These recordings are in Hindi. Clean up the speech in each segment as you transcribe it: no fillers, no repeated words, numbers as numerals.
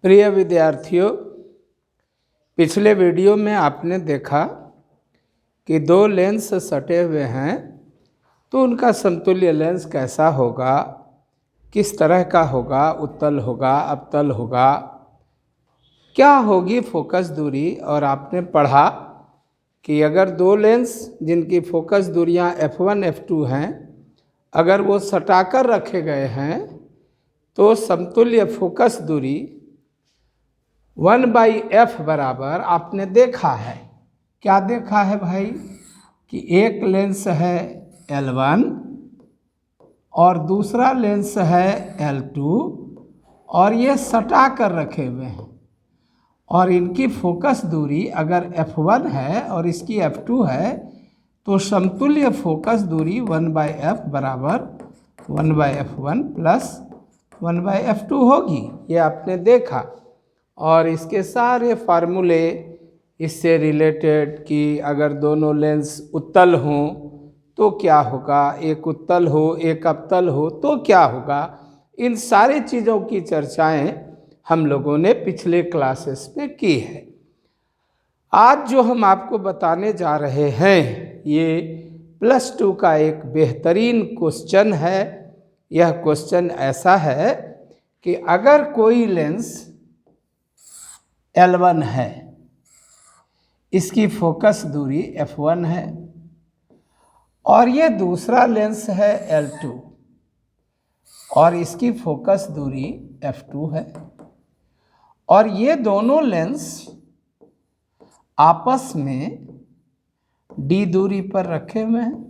प्रिय विद्यार्थियों, पिछले वीडियो में आपने देखा कि दो लेंस सटे हुए हैं तो उनका समतुल्य लेंस कैसा होगा, किस तरह का होगा, उत्तल होगा, अवतल होगा, क्या होगी फोकस दूरी। और आपने पढ़ा कि अगर दो लेंस जिनकी फोकस दूरियां f1 f2 हैं, अगर वो सटाकर रखे गए हैं तो समतुल्य फोकस दूरी 1/f बराबर आपने देखा है। क्या देखा है भाई कि एक लेंस है L1 और दूसरा लेंस है L2 और ये सटा कर रखे हुए हैं और इनकी फोकस दूरी अगर f1 है और इसकी f2 है तो समतुल्य फोकस दूरी 1/f बराबर 1/f1 प्लस 1/f2 होगी। ये आपने देखा और इसके सारे फार्मूले इससे रिलेटेड कि अगर दोनों लेंस उत्तल हों तो क्या होगा, एक उत्तल हो एक अवतल हो तो क्या होगा, इन सारी चीज़ों की चर्चाएं हम लोगों ने पिछले क्लासेस में की है। आज जो हम आपको बताने जा रहे हैं ये +2 का एक बेहतरीन क्वेश्चन है। यह क्वेश्चन ऐसा है कि अगर कोई लेंस L1 है, इसकी फोकस दूरी f1 है और ये दूसरा लेंस है L2 और इसकी फोकस दूरी f2 है और ये दोनों लेंस आपस में d दूरी पर रखे हुए हैं,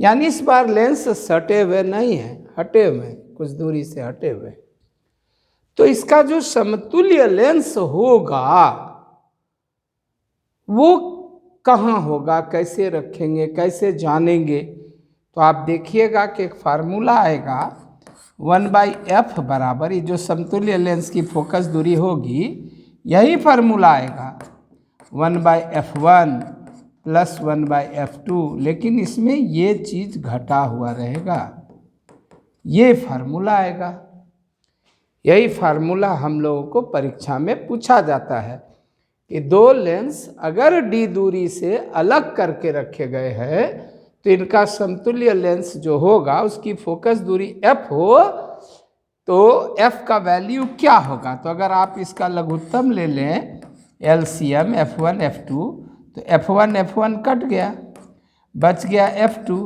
यानी इस बार लेंस सटे हुए नहीं हैं, हटे हुए हैं, कुछ दूरी से हटे हुए हैं। तो इसका जो समतुल्य लेंस होगा वो कहाँ होगा, कैसे रखेंगे, कैसे जानेंगे। तो आप देखिएगा कि एक फार्मूला आएगा 1/f बराबर, ये जो समतुल्य लेंस की फोकस दूरी होगी यही फार्मूला आएगा 1/f1 प्लस 1/f2, लेकिन इसमें ये चीज़ घटा हुआ रहेगा, ये फार्मूला आएगा। यही फार्मूला हम लोगों को परीक्षा में पूछा जाता है कि दो लेंस अगर d दूरी से अलग करके रखे गए हैं तो इनका समतुल्य लेंस जो होगा उसकी फोकस दूरी f हो तो f का वैल्यू क्या होगा। तो अगर आप इसका लघुत्तम ले लें LCM f1 f2 तो f1 f1 कट गया, बच गया f2,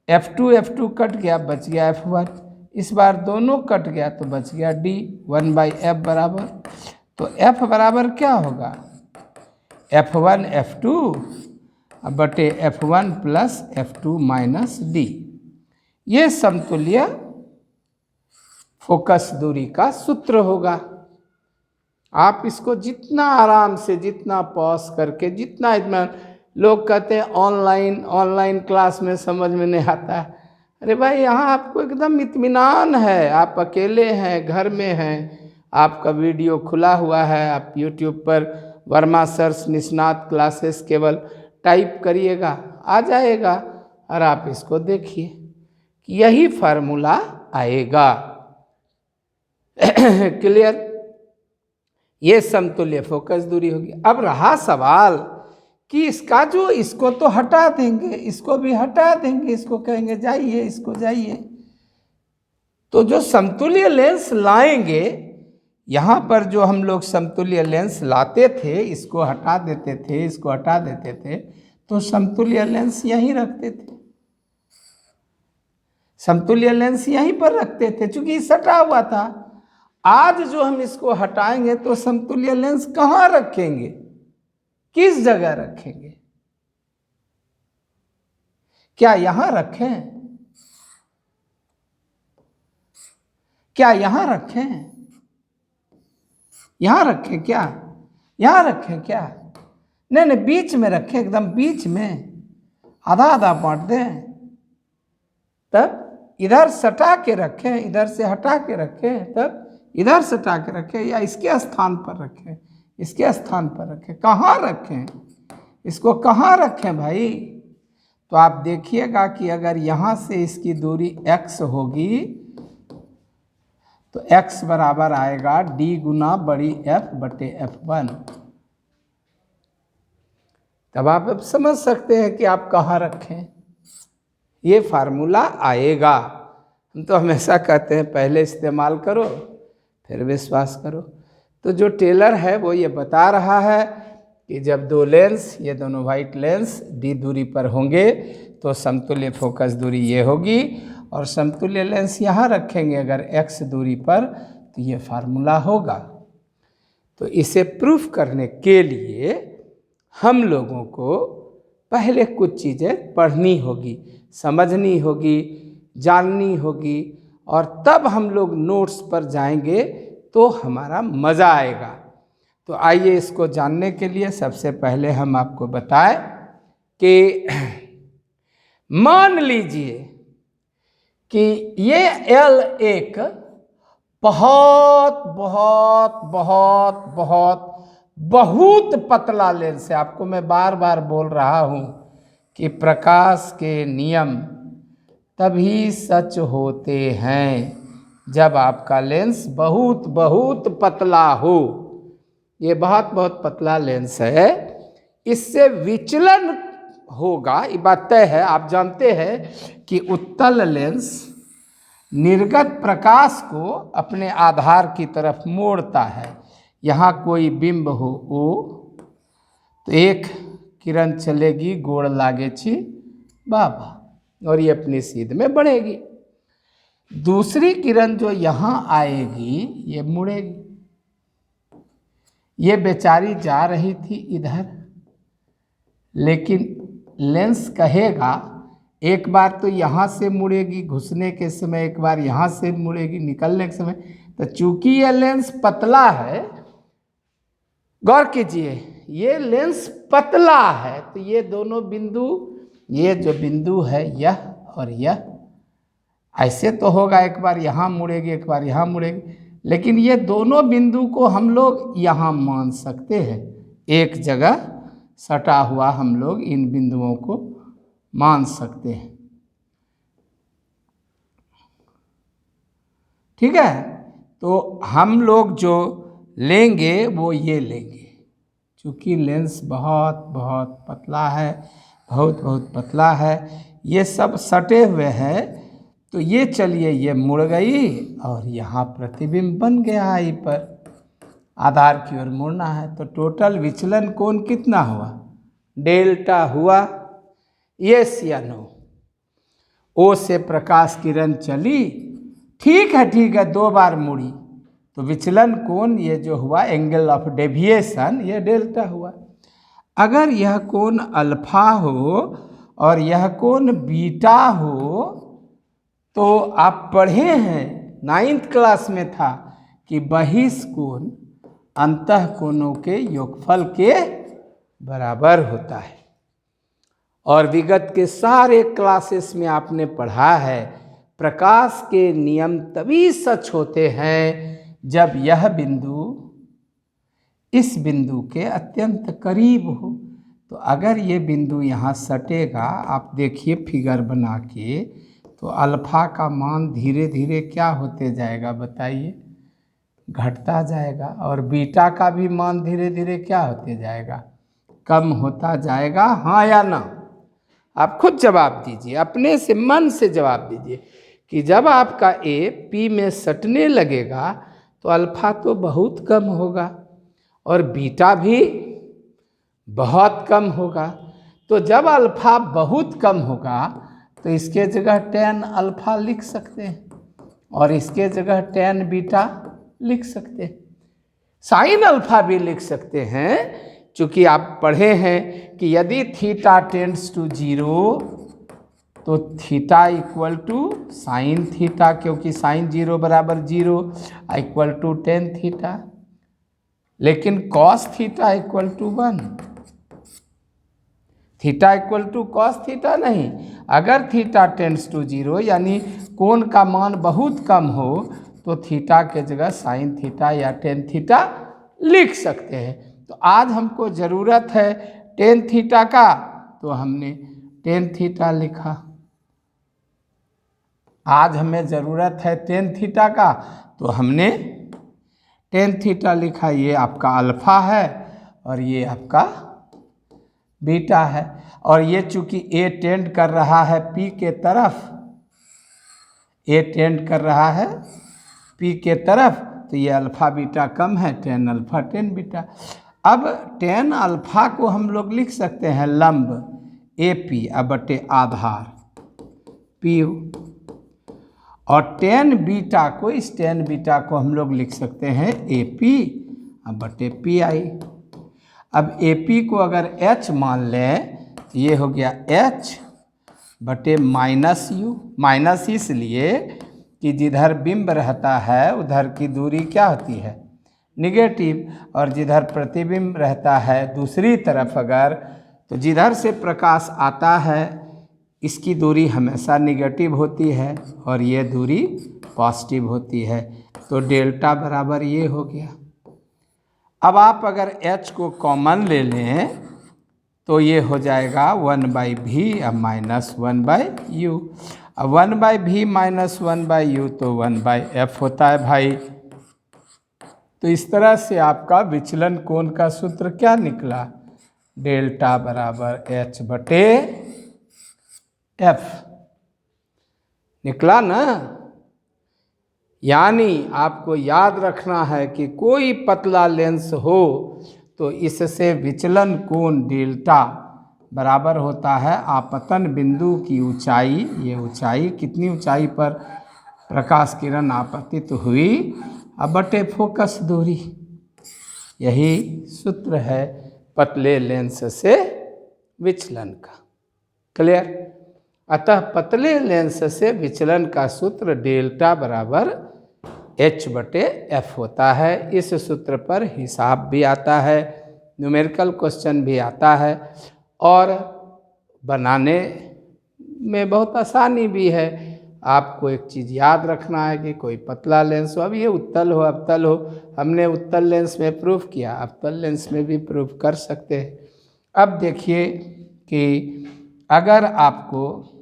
f2 f2 कट गया, बच गया f1। इस बार दोनों कट गया तो बच गया d 1/f बराबर। तो f बराबर क्या होगा, f1 f2 बटे f1 plus f2 minus d। ये समतुल्य फोकस दूरी का सूत्र होगा। आप इसको जितना आराम से, जितना पॉज करके, जितना इतना, लोग कहते हैं ऑनलाइन क्लास में समझ में नहीं आता है। अरे भाई, यहाँ आपको एकदम इत्मीनान है, आप अकेले हैं, घर में हैं, आपका वीडियो खुला हुआ है, आप YouTube पर वर्मा सर्स निष्णात क्लासेस केवल टाइप करिएगा, आ जाएगा और आप इसको देखिए कि यही फार्मूला आएगा। क्लियर, ये समतुल्य फोकस दूरी होगी। अब रहा सवाल कि इसका जो, इसको तो हटा देंगे, इसको भी हटा देंगे, इसको कहेंगे जाइए, इसको जाइए, तो जो समतुल्य लेंस लाएंगे, यहाँ पर जो हम लोग समतुल्य लेंस लाते थे, इसको हटा देते थे, इसको हटा देते थे, तो समतुल्य लेंस यहीं रखते थे, समतुल्य लेंस यहीं पर रखते थे क्योंकि सटा हुआ था। आज जो हम इसको हटाएंगे तो समतुल्य लेंस कहाँ रखेंगे, किस जगह रखेंगे? क्या यहां रखें, क्या यहां रखें, यहां रखें क्या, यहां रखें क्या? नहीं, बीच में रखें, एकदम बीच में, आधा आधा बांट दें, तब इधर सटा के रखें, इधर से हटा के रखें, तब इधर सटा के रखें, या इसके स्थान पर रखें, इसके स्थान पर रखें, कहाँ रखें, इसको कहाँ रखें भाई? तो आप देखिएगा कि अगर यहाँ से इसकी दूरी x होगी तो x बराबर आएगा d गुना बड़ी F बटे F1। तब आप अब समझ सकते हैं कि आप कहाँ रखें, ये फार्मूला आएगा। हम तो हमेशा कहते हैं पहले इस्तेमाल करो फिर विश्वास करो। तो जो टेलर है वो ये बता रहा है कि जब दो लेंस, ये दोनों वाइट लेंस d दूरी पर होंगे तो समतुल्य फोकस दूरी ये होगी, और समतुल्य लेंस यहाँ रखेंगे अगर x दूरी पर, तो ये फार्मूला होगा। तो इसे प्रूफ करने के लिए हम लोगों को पहले कुछ चीज़ें पढ़नी होगी, समझनी होगी, जाननी होगी, और तब हम लोग नोट्स पर जाएंगे तो हमारा मज़ा आएगा। तो आइए इसको जानने के लिए सबसे पहले हम आपको बताएं कि मान लीजिए कि ये L एक बहुत बहुत बहुत बहुत बहुत पतला लेंस है। आपको मैं बार बार बोल रहा हूँ कि प्रकाश के नियम तभी सच होते हैं जब आपका लेंस बहुत बहुत पतला हो। ये बहुत बहुत पतला लेंस है, इससे विचलन होगा, ये बात तय है। आप जानते हैं कि उत्तल लेंस निर्गत प्रकाश को अपने आधार की तरफ मोड़ता है। यहाँ कोई बिंब हो O तो एक किरण चलेगी गोड़ लागे छी बाबा, और ये अपनी सीध में बढ़ेगी। दूसरी किरण जो यहाँ आएगी ये मुड़ेगी। ये बेचारी जा रही थी इधर, लेकिन लेंस कहेगा एक बार तो यहाँ से मुड़ेगी घुसने के समय, एक बार यहाँ से मुड़ेगी निकलने के समय। तो चूंकि ये लेंस पतला है, गौर कीजिए ये लेंस पतला है, तो ये दोनों बिंदु, ये जो बिंदु है यह और यह, ऐसे तो होगा एक बार यहाँ मुड़ेगी एक बार यहाँ मुड़ेगी, लेकिन ये दोनों बिंदु को हम लोग यहाँ मान सकते हैं। एक जगह सटा हुआ हम लोग इन बिंदुओं को मान सकते हैं। ठीक है, तो हम लोग जो लेंगे वो ये लेंगे। चूँकि लेंस बहुत बहुत पतला है, बहुत बहुत पतला है, ये सब सटे हुए हैं, तो ये चलिए ये मुड़ गई और यहाँ प्रतिबिंब बन गया आई पर, आधार की ओर मुड़ना है। तो टोटल विचलन कोण कितना हुआ? डेल्टा हुआ। यस या नो? ओ से प्रकाश किरण चली, ठीक है, दो बार मुड़ी, तो विचलन कोण ये जो हुआ एंगल ऑफ डेविएशन ये डेल्टा हुआ। अगर यह कोण अल्फा हो और यह कोण बीटा हो, तो आप पढ़े हैं 9th क्लास में था कि बहिष्कोण अंतः कोणों के योगफल के बराबर होता है। और विगत के सारे क्लासेस में आपने पढ़ा है प्रकाश के नियम तभी सच होते हैं जब यह बिंदु इस बिंदु के अत्यंत करीब हो। तो अगर ये बिंदु यहाँ सटेगा, आप देखिए फिगर बना के, तो अल्फा का मान धीरे धीरे क्या होते जाएगा बताइए? घटता जाएगा। और बीटा का भी मान धीरे धीरे क्या होते जाएगा? कम होता जाएगा। हाँ या ना? आप खुद जवाब दीजिए, अपने से मन से जवाब दीजिए कि जब आपका ए पी में सटने लगेगा तो अल्फा तो बहुत कम होगा और बीटा भी बहुत कम होगा। तो जब अल्फा बहुत कम होगा तो इसके जगह tan अल्फा लिख सकते हैं और इसके जगह tan बीटा लिख सकते हैं, sin अल्फा भी लिख सकते हैं। चूँकि आप पढ़े हैं कि यदि थीटा टेंड्स टू 0 तो theta equal to sine theta, क्योंकि साइन 0 बराबर 0 इक्वल टू टेन थीटा, लेकिन cos theta equal to 1। Theta equal to cos theta नहीं। अगर थीटा टेंड्स टू 0 यानी कोण का मान बहुत कम हो तो थीटा के जगह साइन थीटा या टेन थीटा लिख सकते हैं। तो आज हमको ज़रूरत है टेन थीटा का, तो हमने टेन थीटा लिखा। आज हमें ज़रूरत है टेन थीटा का, तो हमने टेन थीटा लिखा। ये आपका अल्फा है और ये आपका बीटा है। और ये चूंकि ए टेंड कर रहा है पी के तरफ, ए टेंड कर रहा है पी के तरफ, तो ये अल्फा बीटा कम है, टेन अल्फा टेन बीटा। अब टेन अल्फा को हम लोग लिख सकते हैं लंब ए पी अब बटे आधार पी यू, और टेन बीटा को, इस टेन बीटा को हम लोग लिख सकते हैं ए पी अब बटे पी आई। अब ए पी को अगर एच मान लें तो ये हो गया एच बटे माइनस यू। माइनस इसलिए कि जिधर बिंब रहता है उधर की दूरी क्या होती है, निगेटिव, और जिधर प्रतिबिंब रहता है दूसरी तरफ अगर, तो जिधर से प्रकाश आता है इसकी दूरी हमेशा निगेटिव होती है और ये दूरी पॉजिटिव होती है। तो डेल्टा बराबर ये हो गया। अब आप अगर h को कॉमन ले लें तो ये हो जाएगा 1/v अब माइनस 1/u। अब 1/v माइनस 1/u तो 1/f होता है भाई। तो इस तरह से आपका विचलन कोण का सूत्र क्या निकला, डेल्टा बराबर h बटे f निकला ना। यानी आपको याद रखना है कि कोई पतला लेंस हो तो इससे विचलन कोण डेल्टा बराबर होता है आपतन बिंदु की ऊंचाई, ये ऊंचाई कितनी ऊंचाई पर प्रकाश किरण आपतित हुई, अब बटे फोकस दूरी। यही सूत्र है पतले लेंस से विचलन का। क्लियर। अतः पतले लेंस से विचलन का सूत्र डेल्टा बराबर h बटे f होता है। इस सूत्र पर हिसाब भी आता है, न्यूमेरिकल क्वेश्चन भी आता है और बनाने में बहुत आसानी भी है। आपको एक चीज़ याद रखना है कि कोई पतला लेंस हो, अब ये उत्तल हो अवतल हो, हमने उत्तल लेंस में प्रूफ किया, अवतल लेंस में भी प्रूफ कर सकते हैं। अब देखिए कि अगर आपको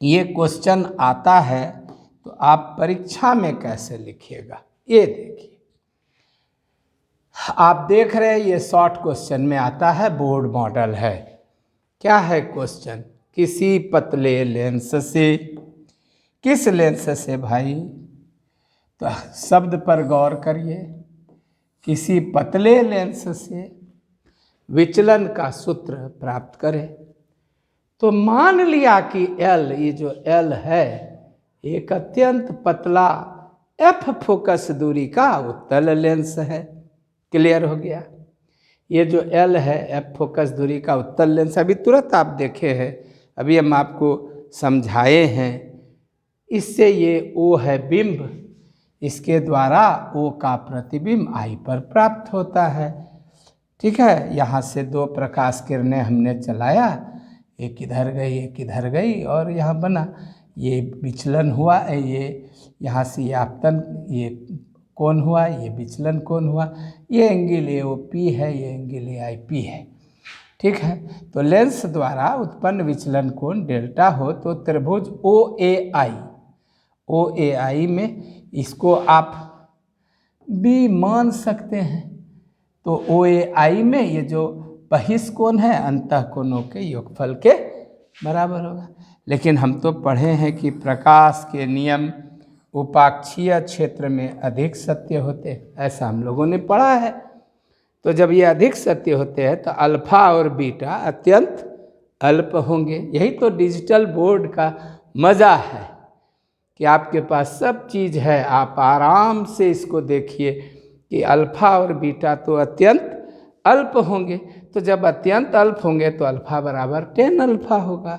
ये क्वेश्चन आता है तो आप परीक्षा में कैसे लिखिएगा, ये देखिए। आप देख रहे हैं ये शॉर्ट क्वेश्चन में आता है, बोर्ड मॉडल है। क्या है क्वेश्चन, किसी पतले लेंस से, किस लेंस से भाई, तो शब्द पर गौर करिए, किसी पतले लेंस से विचलन का सूत्र प्राप्त करें। तो मान लिया कि L, ये जो L है एक अत्यंत पतला F फोकस दूरी का उत्तल लेंस है। क्लियर हो गया। ये जो L है F फोकस दूरी का उत्तल लेंस, अभी तुरंत आप देखे हैं, अभी हम आपको समझाए हैं। इससे ये O है बिंब, इसके द्वारा O का प्रतिबिंब I पर प्राप्त होता है। ठीक है। यहाँ से दो प्रकाश किरणें हमने चलाया, एक इधर गई एक इधर गई और यहाँ बना, ये विचलन हुआ, ये यहाँ से ये आपतन, ये कोण हुआ, ये विचलन कोण हुआ, ये एंगल ए ओ पी है, ये एंगल ए आई पी है। ठीक है। तो लेंस द्वारा उत्पन्न विचलन कोण डेल्टा हो तो त्रिभुज ओ ए आई में इसको आप बी मान सकते हैं। तो ओ ए आई में ये जो बहिष्कोण है अंतः कोणों के योगफल के बराबर होगा। लेकिन हम तो पढ़े हैं कि प्रकाश के नियम उपाक्षीय क्षेत्र में अधिक सत्य होते हैं, ऐसा हम लोगों ने पढ़ा है। तो जब ये अधिक सत्य होते हैं तो अल्फा और बीटा अत्यंत अल्प होंगे। यही तो डिजिटल बोर्ड का मज़ा है कि आपके पास सब चीज़ है, आप आराम से इसको देखिए कि अल्फा और बीटा तो अत्यंत अल्प होंगे। तो जब अत्यंत अल्प होंगे तो अल्फा बराबर 10 अल्फा होगा,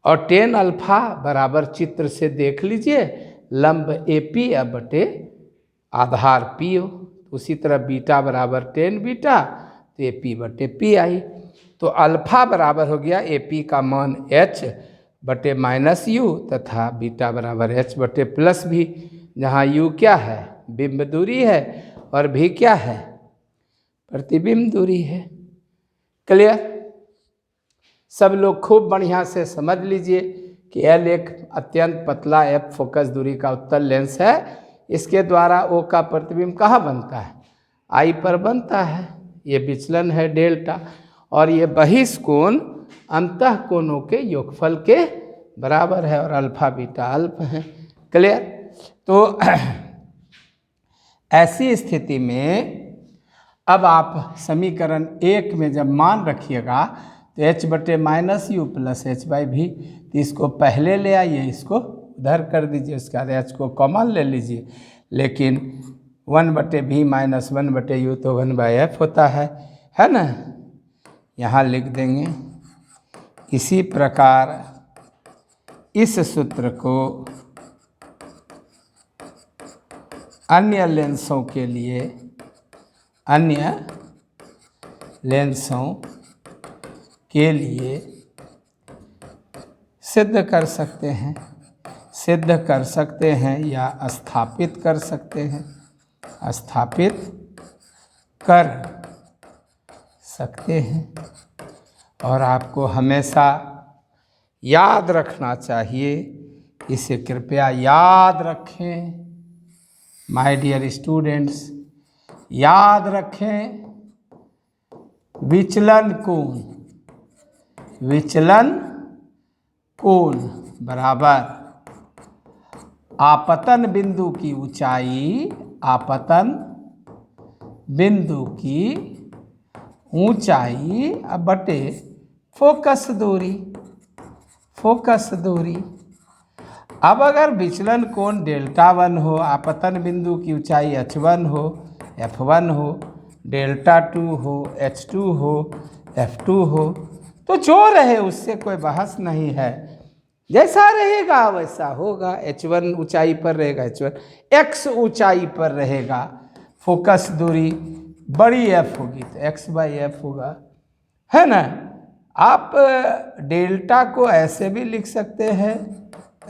और 10 अल्फा बराबर चित्र से देख लीजिए लंब ए पी अब बटे आधार पी हो। उसी तरह बीटा बराबर 10 बीटा तो ए पी बटे पी आई। तो अल्फा बराबर हो गया ए पी का मान h बटे माइनस यू तथा बीटा बराबर h बटे प्लस भी, जहाँ u क्या है, बिंब दूरी है, और भी क्या है, प्रतिबिंब दूरी है। क्लियर। सब लोग खूब बढ़िया से समझ लीजिए कि L एक अत्यंत पतला F फोकस दूरी का उत्तल लेंस है। इसके द्वारा O का प्रतिबिंब कहाँ बनता है? I पर बनता है। ये विचलन है डेल्टा, और ये बहिष्कोण अंतः कोणों के योगफल के बराबर है, और अल्फा बीटा अल्फ है। क्लियर? तो ऐसी स्थिति में अब आप समीकरण 1 में जब मान रखिएगा तो h/-u + h/v, तो इसको पहले ले आइए, इसको उधर कर दीजिए, इसका h को कॉमन ले लीजिए, लेकिन 1/v - 1/u तो 1/f होता है ना। यहाँ लिख देंगे। इसी प्रकार इस सूत्र को अन्य लेंसों के लिए सिद्ध कर सकते हैं या स्थापित कर सकते हैं। और आपको हमेशा याद रखना चाहिए, इसे कृपया याद रखें माय डियर स्टूडेंट्स, याद रखें। विचलन कोण बराबर आपतन बिंदु की ऊंचाई बटे फोकस दूरी। अब अगर विचलन कोण Δ1 हो, आपतन बिंदु की ऊंचाई h1 हो, f1 हो, Δ2 हो, h2 हो, f2 हो, तो जो रहे उससे कोई बहस नहीं है। जैसा रहेगा वैसा होगा। h1 ऊंचाई पर रहेगा, h1 x ऊंचाई पर रहेगा, फोकस दूरी बड़ी f होगी तो x/f होगा, है ना। आप डेल्टा को ऐसे भी लिख सकते हैं,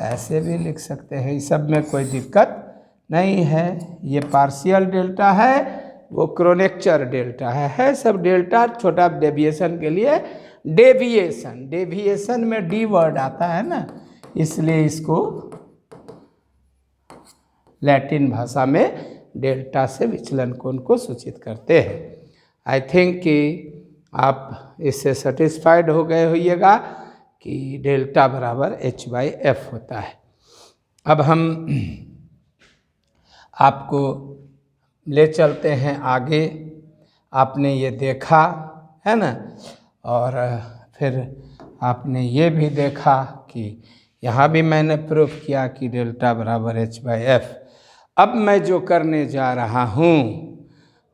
ऐसे भी लिख सकते हैं, इस सब में कोई दिक्कत नहीं है। ये पार्शियल डेल्टा है, वो क्रोनेचर डेल्टा है सब डेल्टा। छोटा डेविएशन के लिए डेविएशन में डी वर्ड आता है ना, इसलिए इसको लैटिन भाषा में डेल्टा से विचलन कोण को सूचित करते हैं। आई थिंक कि आप इससे सेटिस्फाइड हो गए होइएगा कि डेल्टा बराबर h/f होता है। अब हम आपको ले चलते हैं आगे। आपने ये देखा है ना, और फिर आपने ये भी देखा कि यहाँ भी मैंने प्रूफ किया कि डेल्टा बराबर h/f। अब मैं जो करने जा रहा हूँ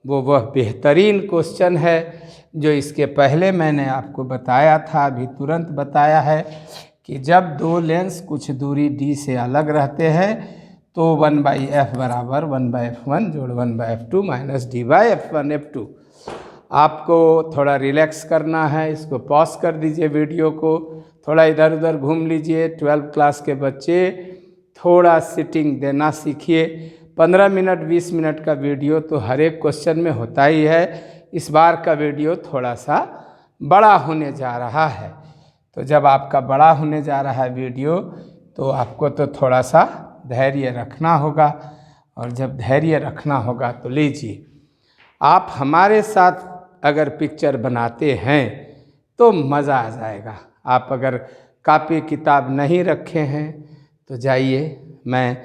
वह बेहतरीन क्वेश्चन है जो इसके पहले मैंने आपको बताया था, अभी तुरंत बताया है कि जब दो लेंस कुछ दूरी d से अलग रहते हैं तो 1/f बराबर 1/f1 जोड़ 1/f2 माइनस d/f1f2। आपको थोड़ा रिलैक्स करना है, इसको पॉज कर दीजिए, वीडियो को थोड़ा इधर उधर घूम लीजिए। 12th क्लास के बच्चे थोड़ा सिटिंग देना सीखिए। 15 मिनट 20 मिनट का वीडियो तो हर एक क्वेश्चन में होता ही है। इस बार का वीडियो थोड़ा सा बड़ा होने जा रहा है, तो जब आपका बड़ा होने जा रहा है वीडियो तो आपको तो थोड़ा सा धैर्य रखना होगा, और जब धैर्य रखना होगा तो लीजिए, आप हमारे साथ अगर पिक्चर बनाते हैं तो मज़ा आ जाएगा। आप अगर कॉपी किताब नहीं रखे हैं तो जाइए, मैं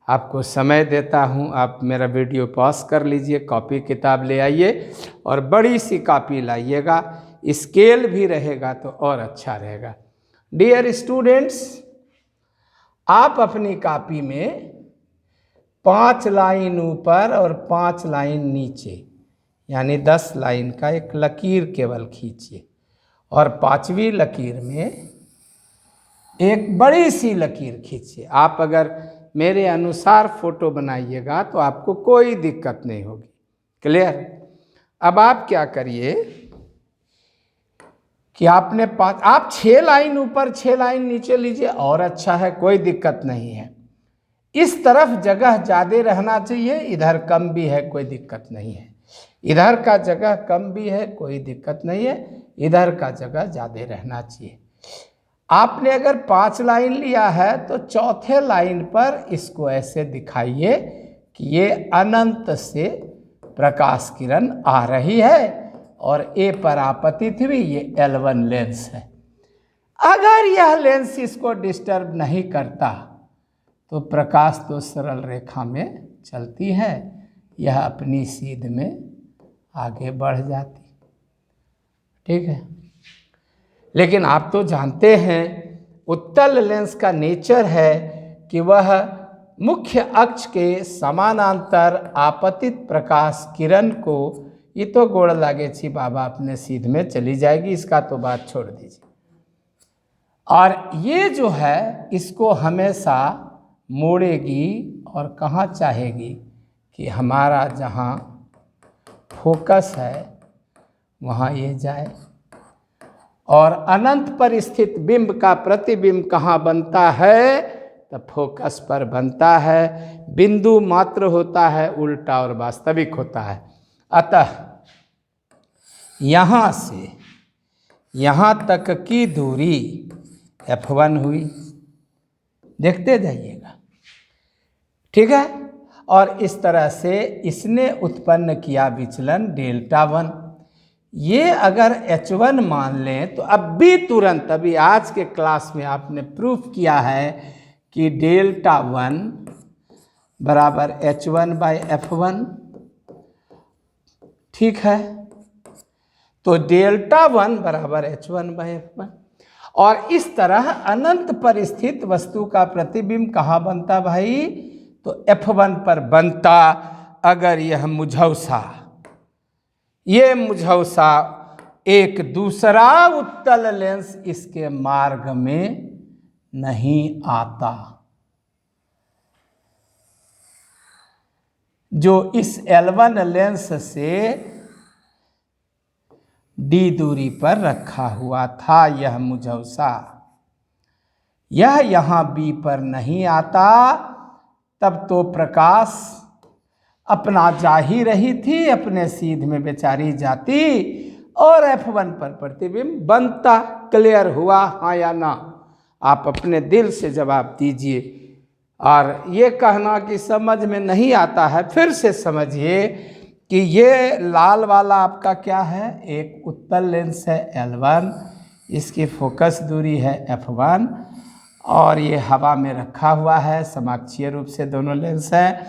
आपको समय देता हूं, आप मेरा वीडियो पॉज कर लीजिए, कॉपी किताब ले आइए और बड़ी सी कॉपी लाइएगा, स्केल भी रहेगा तो और अच्छा रहेगा। डियर स्टूडेंट्स, आप अपनी कॉपी में 5 लाइन ऊपर और 5 लाइन नीचे यानी 10 लाइन का एक लकीर केवल खींचिए, और 5वीं लकीर में एक बड़ी सी लकीर खींचिए। आप अगर मेरे अनुसार फोटो बनाइएगा तो आपको कोई दिक्कत नहीं होगी। क्लियर? अब आप क्या करिए कि आपने आप 6 लाइन ऊपर 6 लाइन नीचे लीजिए, और अच्छा है, कोई दिक्कत नहीं है। इस तरफ जगह ज़्यादा रहना चाहिए, इधर कम भी है, कोई दिक्कत नहीं है। इधर का जगह कम भी है, कोई दिक्कत नहीं है, इधर का जगह ज़्यादा रहना चाहिए। आपने अगर 5 लाइन लिया है तो चौथे लाइन पर इसको ऐसे दिखाइए कि ये अनंत से प्रकाश किरण आ रही है और ए पर आपतित हुई, ये L1 लेंस है। अगर यह लेंस इसको डिस्टर्ब नहीं करता तो प्रकाश तो सरल रेखा में चलती है, यह अपनी सीध में आगे बढ़ जाती। ठीक है, लेकिन आप तो जानते हैं उत्तल लेंस का नेचर है कि वह मुख्य अक्ष के समानांतर आपतित प्रकाश किरण को, ये तो गोड़ लागे छी बाबा अपने सीध में चली जाएगी, इसका तो बात छोड़ दीजिए, और ये जो है इसको हमेशा मोड़ेगी और कहाँ चाहेगी कि हमारा जहाँ फोकस है वहाँ ये जाए। और अनंत पर स्थित बिंब का प्रतिबिंब कहाँ बनता है? तब फोकस पर बनता है। बिंदु मात्र होता है, उल्टा और वास्तविक होता है। अतः यहाँ से यहाँ तक की दूरी F1 हुई, देखते जाइएगा। ठीक है, और इस तरह से इसने उत्पन्न किया विचलन Δ1। ये अगर H1 मान लें तो अब भी तुरंत, अभी आज के क्लास में आपने प्रूफ किया है कि Δ1 बराबर H1/F1। ठीक है, तो Δ1 बराबर H1/F1। और इस तरह अनंत पर स्थित वस्तु का प्रतिबिंब कहाँ बनता भाई? तो F1 पर बनता अगर यह मुझौसा, ये मुझौसा एक दूसरा उत्तल लेंस इसके मार्ग में नहीं आता, जो इस L1 लेंस से D दूरी पर रखा हुआ था। यह मुझौसा, यह यहाँ B पर नहीं आता, तब तो प्रकाश अपना जा ही रही थी, अपने सीध में बेचारी जाती और F1 पर प्रतिबिंब बनता। क्लियर हुआ, हाँ या ना? आप अपने दिल से जवाब दीजिए। और ये कहना कि समझ में नहीं आता है, फिर से समझिए कि ये लाल वाला आपका क्या है? एक उत्तल लेंस है L1, इसकी फोकस दूरी है F1 और ये हवा में रखा हुआ है, समाक्षीय रूप से दोनों लेंस हैं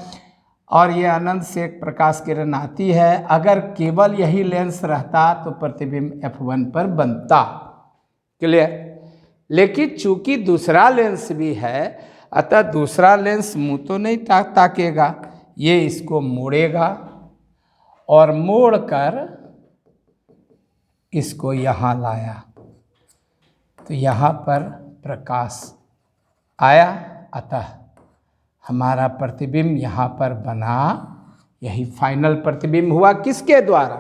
और ये अनंत से एक प्रकाश किरण आती है। अगर केवल यही लेंस रहता तो प्रतिबिंब F1 पर बनता। क्लियर? लेकिन चूंकि दूसरा लेंस भी है, अतः दूसरा लेंस मुंह तो नहीं ताकेगा, ये इसको मोड़ेगा और मोड़कर इसको यहाँ लाया, तो यहाँ पर प्रकाश आया, अतः हमारा प्रतिबिंब यहाँ पर बना। यही फाइनल प्रतिबिंब हुआ किसके द्वारा?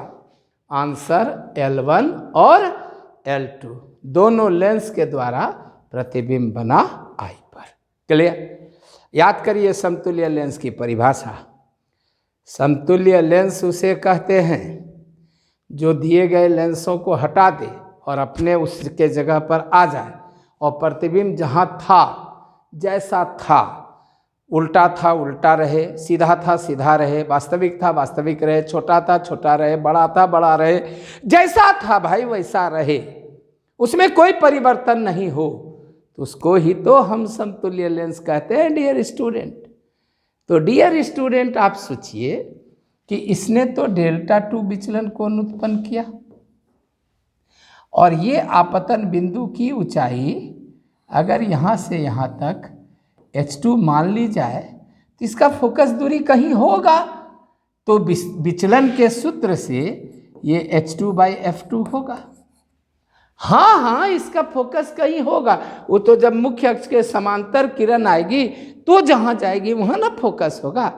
आंसर L1 और L2 दोनों लेंस के द्वारा प्रतिबिंब बना आई पर। क्लियर? याद करिए समतुल्य लेंस की परिभाषा। समतुल्य लेंस उसे कहते हैं जो दिए गए लेंसों को हटा दे और अपने उसके जगह पर आ जाए और प्रतिबिंब जहाँ था जैसा था, उल्टा था उल्टा रहे, सीधा था सीधा रहे, वास्तविक था वास्तविक रहे, छोटा था छोटा रहे, बड़ा था बड़ा रहे, जैसा था भाई वैसा रहे, उसमें कोई परिवर्तन नहीं हो, तो उसको ही तो हम समतुल्य लेंस कहते हैं डियर स्टूडेंट। तो डियर स्टूडेंट आप सोचिए कि इसने तो Δ2 विचलन कौन उत्पन्न किया और ये आपतन बिंदु की ऊंचाई अगर यहाँ से यहाँ तक H2 मान ली जाए तो इसका फोकस दूरी कहीं होगा, तो विचलन के सूत्र से ये H2/F2 होगा। हाँ हाँ, इसका फोकस कहीं होगा, वो तो जब मुख्य अक्ष के समांतर किरण आएगी तो जहाँ जाएगी वहाँ ना फोकस होगा।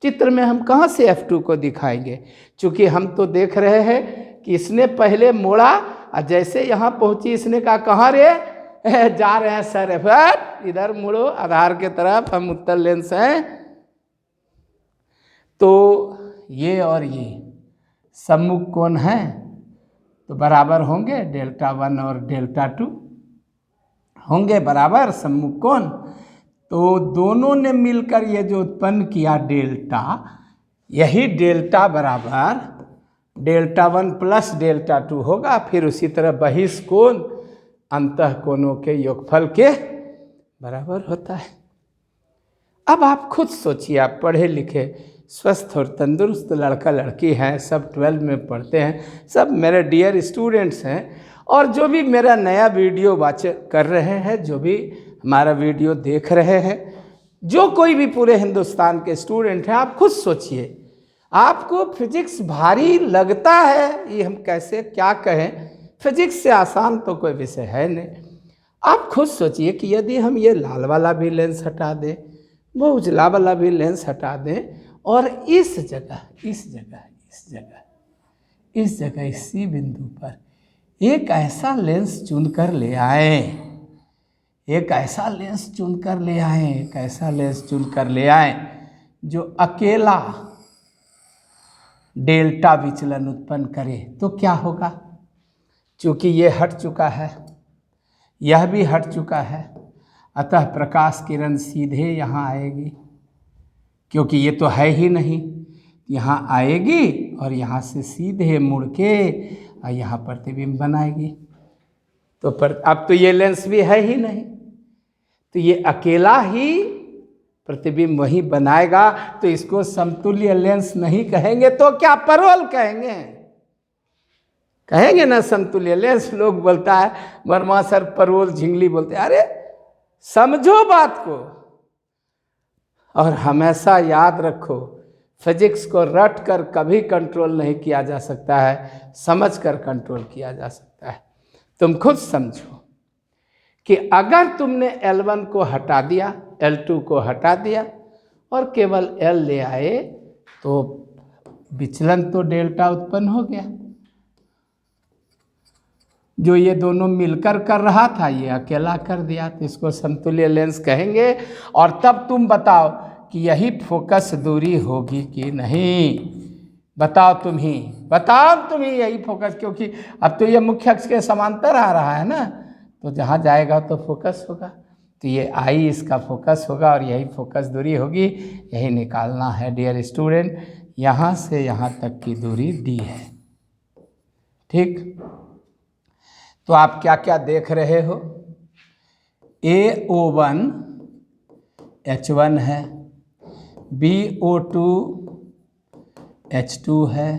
चित्र में हम कहाँ से F2 को दिखाएंगे? चूंकि हम तो देख रहे हैं कि इसने पहले मोड़ा और जैसे यहाँ पहुँची इसने कहा कहाँ रे जा रहे हैं सर, इधर मुड़ो आधार के तरफ, हम उत्तल लेंस हैं। तो ये और ये सम्मुख कोण हैं तो बराबर होंगे Δ1 और Δ2। होंगे बराबर सम्मुख कोण। तो दोनों ने मिलकर ये जो उत्पन्न किया डेल्टा, यही डेल्टा बराबर डेल्टा 1 प्लस डेल्टा 2 होगा। फिर उसी तरह बहिष्कोण अंतः कोणों के योगफल के बराबर होता है। अब आप खुद सोचिए, आप पढ़े लिखे स्वस्थ और तंदुरुस्त लड़का लड़की हैं, सब 12 में पढ़ते हैं, सब मेरे डियर स्टूडेंट्स हैं। और जो भी मेरा नया वीडियो वाच कर रहे हैं, जो भी हमारा वीडियो देख रहे हैं, जो कोई भी पूरे हिंदुस्तान के स्टूडेंट हैं, आप खुद सोचिए, आपको फिजिक्स भारी लगता है, ये हम कैसे क्या कहें, फिजिक्स से आसान तो कोई विषय है नहीं। आप खुद सोचिए कि यदि हम ये लाल वाला भी लेंस हटा दें, वो उजला वाला भी लेंस हटा दें, और इस जगह इसी बिंदु पर एक ऐसा लेंस चुनकर ले आए, एक ऐसा लेंस चुनकर ले आए जो अकेला डेल्टा विचलन उत्पन्न करे, तो क्या होगा। चूंकि ये हट चुका है, यह भी हट चुका है, अतः प्रकाश किरण सीधे यहाँ आएगी, क्योंकि ये तो है ही नहीं, यहाँ आएगी और यहाँ से सीधे मुड़ के और यहाँ प्रतिबिंब बनाएगी। तो अब तो ये लेंस भी है ही नहीं, तो ये अकेला ही प्रतिबिंब वही बनाएगा। तो इसको समतुल्य लेंस नहीं कहेंगे तो क्या परवल कहेंगे, कहेंगे ना समतुल्य लेंस। लोग बोलता है वर्मा सर परवल झिंगली बोलते हैं, अरे समझो बात को और हमेशा याद रखो, फिजिक्स को रट कर कभी कंट्रोल नहीं किया जा सकता है, समझ कर कंट्रोल किया जा सकता है। तुम खुद समझो कि अगर तुमने L1 को हटा दिया, L2 को हटा दिया और केवल L ले आए, तो विचलन तो डेल्टा उत्पन्न हो गया। जो ये दोनों मिलकर कर रहा था, ये अकेला कर दिया, तो इसको समतुल्य लेंस कहेंगे। और तब तुम बताओ कि यही फोकस दूरी होगी कि नहीं, बताओ तुम ही यही फोकस, क्योंकि अब तो ये मुख्य अक्ष के समांतर आ रहा है ना, तो जहाँ जाएगा तो फोकस होगा, तो ये आई इसका फोकस होगा और यही फोकस दूरी होगी। यही निकालना है डियर स्टूडेंट, यहाँ से यहाँ तक की दूरी डी है। ठीक, तो आप क्या क्या देख रहे हो, AO1 H1 है, BO2 H2 है,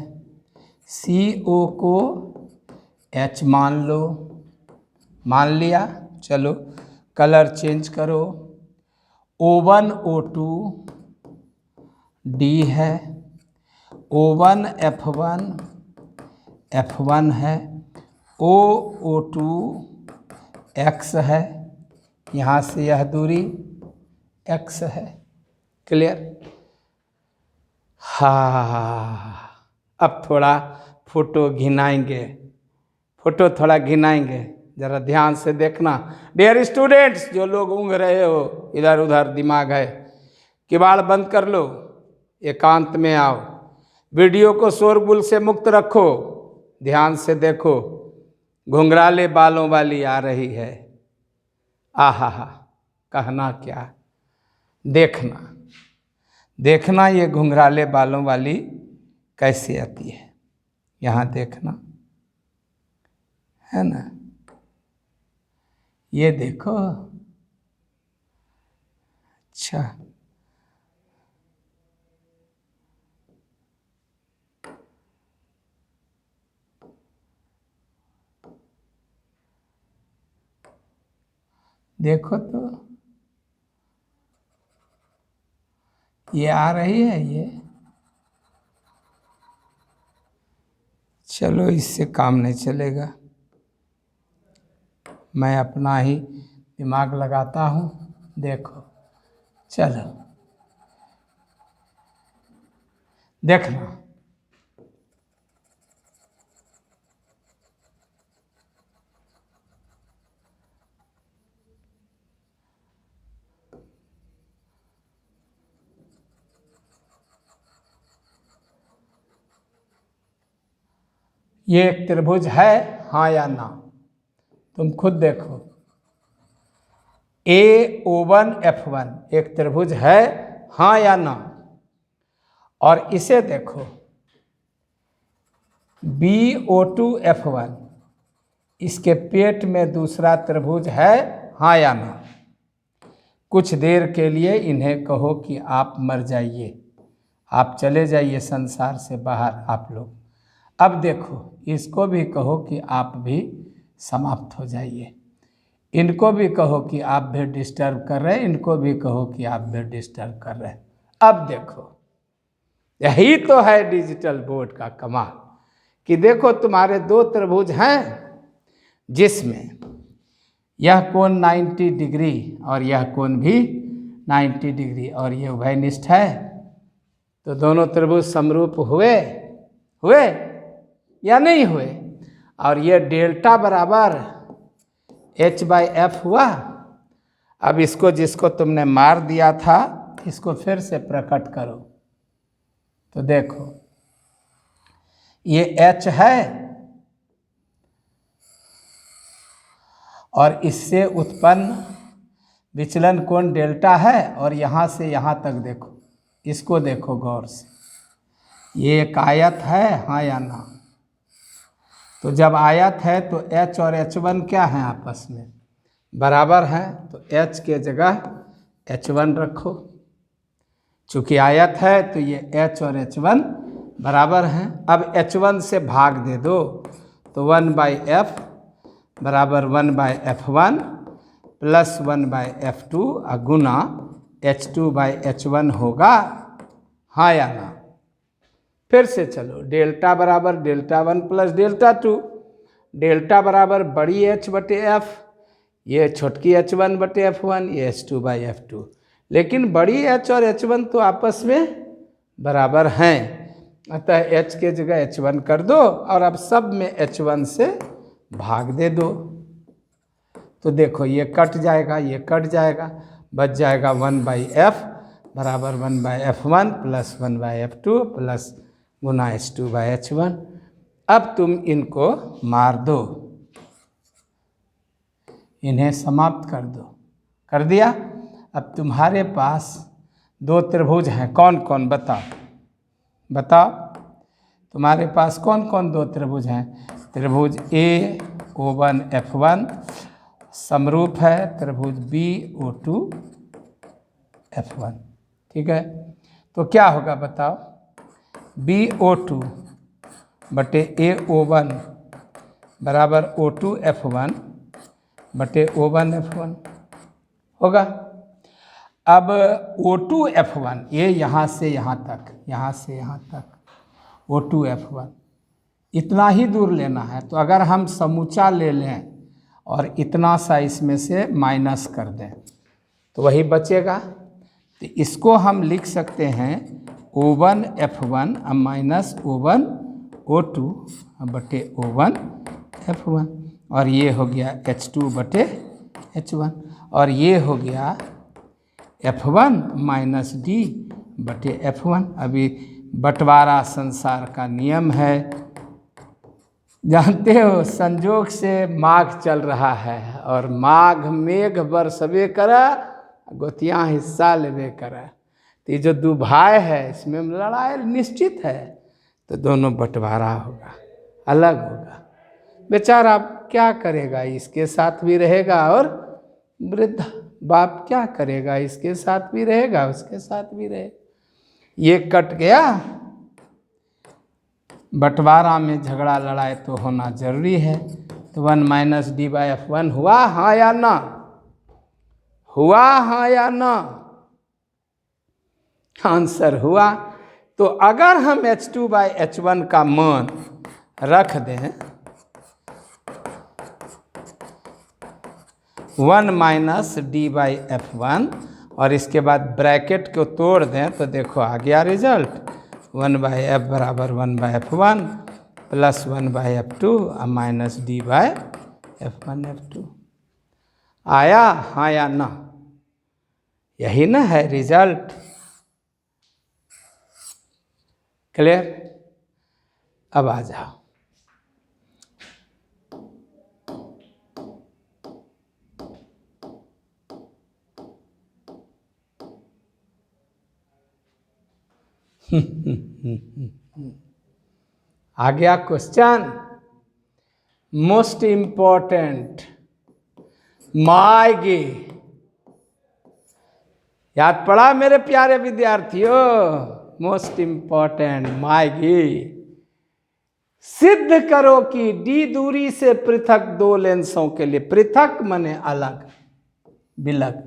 CO को H मान लो, मान लिया, चलो कलर चेंज करो, O1 O2 D है, O1 F1 F1 है, O2 X है, यहाँ से यह दूरी X है। क्लियर। हाँ, अब थोड़ा फोटो घिनाएंगे, ज़रा ध्यान से देखना डियर स्टूडेंट्स। जो लोग ऊँघ रहे हो, इधर उधर दिमाग है, किवाड़ बंद कर लो, एकांत में आओ, वीडियो को शोरगुल से मुक्त रखो, ध्यान से देखो। घुंघराले बालों वाली आ रही है, आहा हा, कहना क्या, देखना ये घुंघराले बालों वाली कैसे आती है, यहाँ देखना है ना, ये देखो। अच्छा, देखो तो ये आ रही है ये, चलो इससे काम नहीं चलेगा, मैं अपना ही दिमाग लगाता हूँ। देखो, चलो देखना, ये एक त्रिभुज है हाँ या ना, तुम खुद देखो। AO1F1 एक त्रिभुज है, हाँ या ना? और इसे देखो BO2F1, इसके पेट में दूसरा त्रिभुज है, हाँ या ना? कुछ देर के लिए इन्हें कहो कि आप मर जाइए, आप चले जाइए संसार से बाहर आप लोग। अब देखो इसको भी कहो कि आप भी समाप्त हो जाइए, इनको भी कहो कि आप भी डिस्टर्ब कर रहे हैं, इनको भी कहो कि आप भी डिस्टर्ब कर रहे हैं। अब देखो यही तो है डिजिटल बोर्ड का कमाल कि देखो तुम्हारे दो त्रिभुज हैं जिसमें यह कोण 90 डिग्री और यह कोण भी 90 डिग्री और ये उभयनिष्ठ है, तो दोनों त्रिभुज समरूप हुए हुए या नहीं हुए? और ये डेल्टा बराबर H/F हुआ। अब इसको जिसको तुमने मार दिया था इसको फिर से प्रकट करो, तो देखो ये H है और इससे उत्पन्न विचलन कोण डेल्टा है, और यहाँ से यहाँ तक देखो, इसको देखो गौर से, ये एक आयत है, हाँ या ना? तो जब आयत है तो H और H1 क्या है? आपस में बराबर हैं, तो H के जगह H1 रखो। चूँकि आयत है तो ये H और H1 बराबर हैं। अब H1 से भाग दे दो, तो 1/F बराबर 1/F1 प्लस 1/F2 गुना H2/H1 होगा, हाँ या ना? फिर से चलो, डेल्टा बराबर डेल्टा 1 प्लस डेल्टा 2, डेल्टा बराबर बड़ी H/F, ये छोटकी H1/F1, ये H2/F2। लेकिन बड़ी H और H1 तो आपस में बराबर हैं, अतः H के जगह H1 कर दो और अब सब में H1 से भाग दे दो, तो देखो ये कट जाएगा, ये कट जाएगा, बच जाएगा 1/F बराबर 1/F1 प्लस 1/F2 प्लस गुना H2/H1। अब तुम इनको मार दो, इन्हें समाप्त कर दो, कर दिया। अब तुम्हारे पास दो त्रिभुज हैं, कौन कौन बताओ, बताओ तुम्हारे पास कौन कौन दो त्रिभुज हैं? त्रिभुज AO1F1 समरूप है त्रिभुज BO2F1, ठीक है? तो क्या होगा बताओ? BO2 बटे AO1 बराबर O2F1 बटे O1F1 होगा। अब O2F1 ये यहाँ से यहाँ तक, यहाँ से यहाँ तक O2F1 इतना ही दूर लेना है, तो अगर हम समूचा ले लें और इतना सा इसमें से माइनस कर दें तो वही बचेगा, तो इसको हम लिख सकते हैं O1F1 माइनस O1O2 बटे O1F1, और ये हो गया H2 बटे H1, और ये हो गया F1 माइनस D बटे F1। अभी बंटवारा संसार का नियम है, जानते हो, संजोग से माघ चल रहा है और माघ मेघ बरसबे करा, गोतियाँ हिस्सा लेबे करा, तो ये जो दो भाई है इसमें लड़ाई निश्चित है, तो दोनों बंटवारा होगा, अलग होगा। बेचारा क्या करेगा, इसके साथ भी रहेगा और वृद्ध बाप क्या करेगा, इसके साथ भी रहेगा उसके साथ भी रहेगा। ये कट गया, बंटवारा में झगड़ा लड़ाई तो होना जरूरी है, तो 1 माइनस D/F1 हुआ, हाँ या ना? हुआ, हाँ या ना? आंसर हुआ। तो अगर हम H2/H1 का मान रख दें 1 माइनस D/F1 और इसके बाद ब्रैकेट को तोड़ दें, तो देखो आ गया रिजल्ट, 1/F बराबर 1/F1 plus 1/F2 minus D/F1F2 आया, हाँ या ना? यही ना है रिजल्ट। क्लियर? अब आ जाओ, आ गया क्वेश्चन मोस्ट इंपॉर्टेंट मायगे। याद पड़ा मेरे प्यारे विद्यार्थियों? मोस्ट इंपॉर्टेंट मायगे। सिद्ध करो कि डी दूरी से पृथक दो लेंसों के लिए, पृथक माने अलग विलग,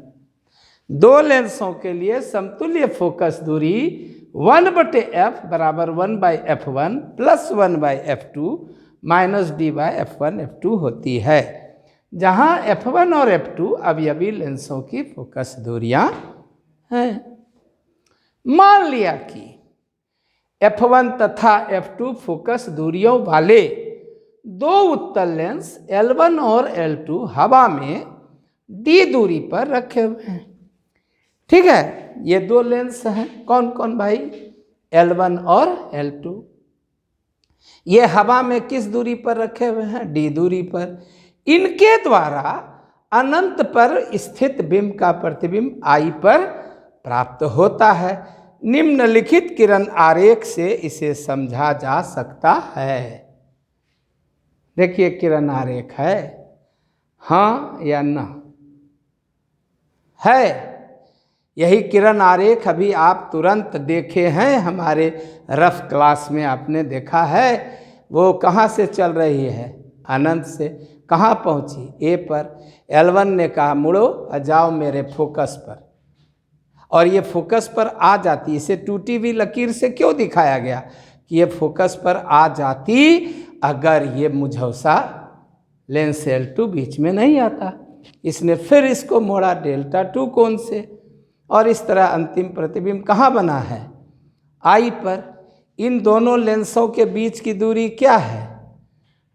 दो लेंसों के लिए समतुल्य फोकस दूरी 1/f बराबर 1/f1 plus 1/f2 minus d/f1/f2 होती है, जहां f1 और f2 अवयवी लेंसों की फोकस दूरियां हैं। मान लिया कि f1 तथा f2 फोकस दूरियों वाले दो उत्तल लेंस L1 और L2 हवा में d दूरी पर रखे हुए हैं। ठीक है, ये दो लेंस हैं, कौन कौन भाई? L1 और L2। ये हवा में किस दूरी पर रखे हुए हैं? d दूरी पर। इनके द्वारा अनंत पर स्थित बिंब का प्रतिबिंब I पर प्राप्त होता है। निम्नलिखित किरण आरेख से इसे समझा जा सकता है। देखिए किरण आरेख है, हाँ या ना? है। यही किरण आरेख अभी आप तुरंत देखे हैं, हमारे रफ क्लास में आपने देखा है। वो कहाँ से चल रही है? अनंत से। कहाँ पहुँची? ए पर। L1 ने कहा मुड़ो जाओ मेरे फोकस पर, और ये फोकस पर आ जाती। इसे टूटी हुई लकीर से क्यों दिखाया गया कि ये फोकस पर आ जाती अगर ये मुझौसा लेंस L2 बीच में नहीं आता। इसने फिर इसको मोड़ा Δ2 कोण से, और इस तरह अंतिम प्रतिबिंब कहाँ बना है? I पर। इन दोनों लेंसों के बीच की दूरी क्या है?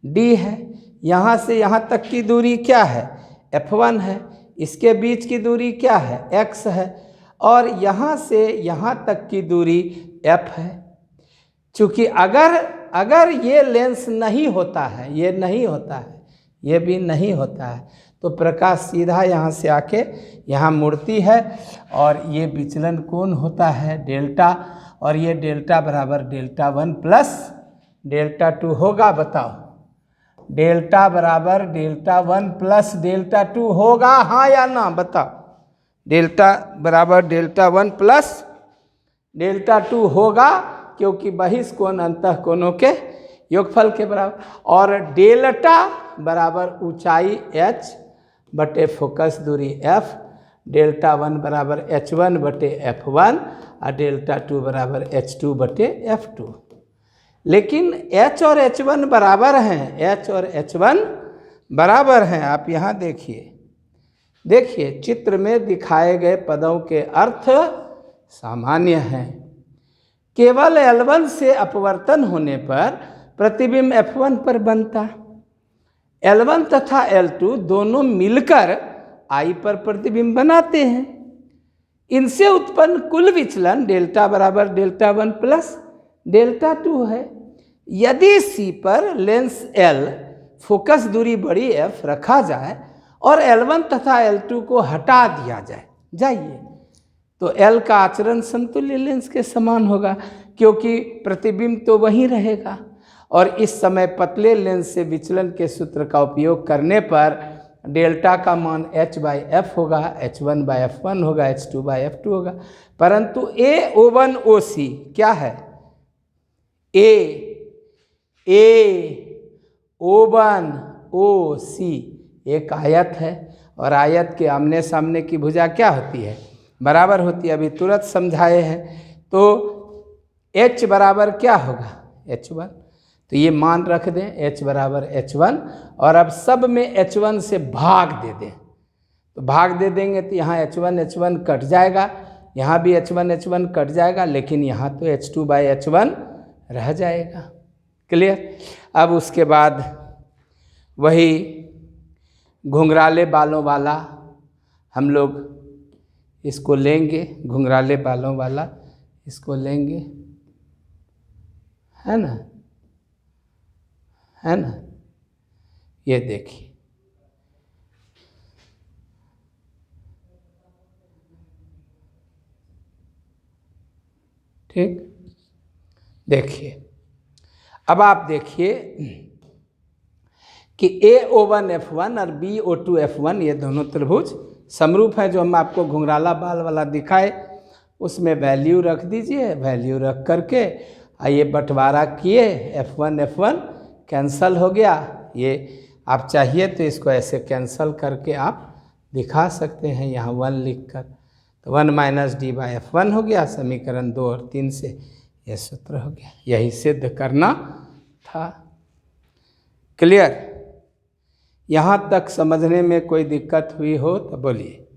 D है। यहाँ से यहाँ तक की दूरी क्या है? F1 है। इसके बीच की दूरी क्या है? X है। और यहाँ से यहाँ तक की दूरी F है। चूँकि अगर ये लेंस नहीं होता है, ये नहीं होता है, ये भी नहीं होता है, तो प्रकाश सीधा यहाँ से आके यहाँ मुड़ती है, और ये विचलन कोण होता है डेल्टा, और ये डेल्टा बराबर Δ1 प्लस Δ2 होगा। बताओ, डेल्टा बराबर Δ1 प्लस Δ2 होगा, हाँ या ना? बताओ। डेल्टा बराबर Δ1 प्लस Δ2 होगा, क्योंकि बहिष्कोण अंतः कोणों के योगफल के बराबर, और डेल्टा बराबर ऊंचाई h बटे फोकस दूरी f, Δ1 बराबर h1 बटे f1 और Δ2 बराबर h2 बटे f2। लेकिन h और h1 बराबर हैं, h और h1 बराबर हैं। आप यहाँ देखिए चित्र में दिखाए गए पदों के अर्थ सामान्य हैं। केवल L1 से अपवर्तन होने पर प्रतिबिंब F1 पर बनता। L1 तथा L2 दोनों मिलकर I पर प्रतिबिंब बनाते हैं। इनसे उत्पन्न कुल विचलन डेल्टा बराबर Δ1 प्लस Δ2 है। यदि C पर लेंस L फोकस दूरी बड़ी F रखा जाए और L1 तथा L2 को हटा दिया जाइए, तो L का आचरण समतुल्य लेंस के समान होगा, क्योंकि प्रतिबिंब तो वहीं रहेगा। और इस समय पतले लेंस से विचलन के सूत्र का उपयोग करने पर डेल्टा का मान h/f होगा, h1/f1 होगा, h2/f2 होगा। परंतु AO1OC क्या है? AO1OC एक आयत है, और आयत के आमने सामने की भुजा क्या होती है? बराबर होती है। अभी तुरंत समझाए हैं। तो h बराबर क्या होगा? h1। तो ये मान रख दें, h बराबर h1, और अब सब में h1 से भाग दे दें। तो भाग दे देंगे तो यहाँ h1 कट जाएगा, यहाँ भी h1 कट जाएगा, लेकिन यहाँ तो h2/h1 रह जाएगा। क्लियर? अब उसके बाद वही घुंघराले बालों वाला हम लोग इसको लेंगे, घुंघराले बालों वाला इसको लेंगे, है ना? है ना? ये देखिए, ठीक। देखिए, अब आप देखिए कि AO1F1 और BO2F1 ये दोनों त्रिभुज समरूप है। जो हम आपको घुंघराला बाल वाला दिखाए उसमें वैल्यू रख दीजिए, वैल्यू रख करके आइए बंटवारा किए, F1 कैंसल हो गया। ये आप चाहिए तो इसको ऐसे कैंसल करके आप दिखा सकते हैं यहाँ 1 लिख कर, तो 1 - D/F1 हो गया। समीकरण 2 और 3 से यह सूत्र हो गया। यही सिद्ध करना था। क्लियर? यहाँ तक समझने में कोई दिक्कत हुई हो तो बोलिए।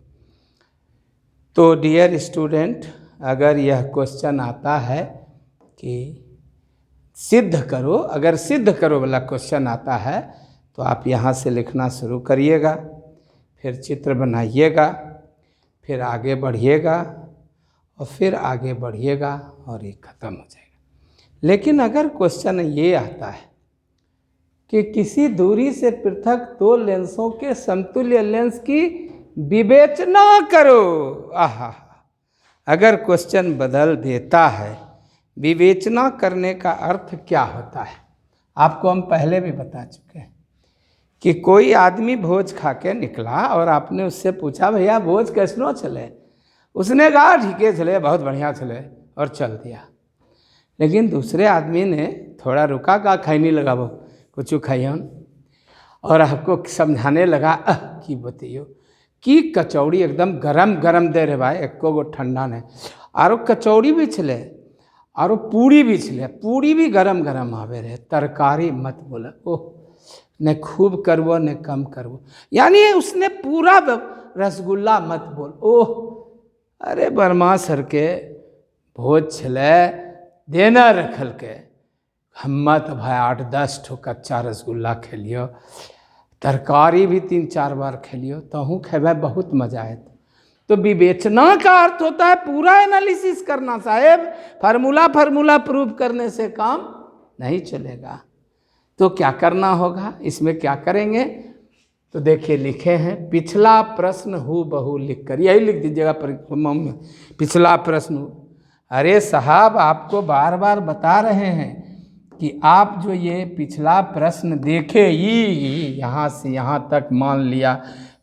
तो डियर स्टूडेंट, अगर यह क्वेश्चन आता है कि सिद्ध करो, अगर सिद्ध करो वाला क्वेश्चन आता है तो आप यहाँ से लिखना शुरू करिएगा, फिर चित्र बनाइएगा, फिर आगे बढ़िएगा और फिर आगे बढ़िएगा और ये ख़त्म हो जाएगा। लेकिन अगर क्वेश्चन ये आता है कि किसी दूरी से पृथक दो लेंसों के समतुल्य लेंस की विवेचना करो, आहा, अगर क्वेश्चन बदल देता है, विवेचना करने का अर्थ क्या होता है आपको हम पहले भी बता चुके हैं कि कोई आदमी भोज खा के निकला और आपने उससे पूछा भैया भोज कैसनो चले, उसने कहा ठीक है चले, बहुत बढ़िया चले, और चल दिया। लेकिन दूसरे आदमी ने थोड़ा रुका, कहा खैनी लगाबो कुछ खाइए, और आपको समझाने लगा कि बतियो कि कचौड़ी एकदम गरम गरम दे रहे भाई, एको गो ठंडा नहीं, आरो कचौड़ी भी छले आरो पूड़ी भी छले, पूड़ी भी गरम गरम आवे रहे, तरकारी मत बोले, ओह न खूब करबो न कम करबो, यानी उसने पूरा रसगुल्ला मत बोल, ओह अरे बर्मा सर के भोज छले देना रखल के, हिम्मत भाई 8-10 ठो कच्चा रसगुल्ला खेलियो, तरकारी भी 3-4 बार खेलियो, तहूँ खेबे बहुत मजा आए। तो विवेचना का अर्थ होता है पूरा एनालिसिस करना साहेब, फार्मूला प्रूव करने से काम नहीं चलेगा। तो क्या करना होगा, इसमें क्या करेंगे, तो देखिए लिखे हैं पिछला प्रश्न हूबहू लिख कर, यही लिख दीजिएगा परीक्षा में, पिछला प्रश्न। अरे साहब आपको बार बार बता रहे हैं कि आप जो ये पिछला प्रश्न देखे, ये यहाँ से यहाँ तक मान लिया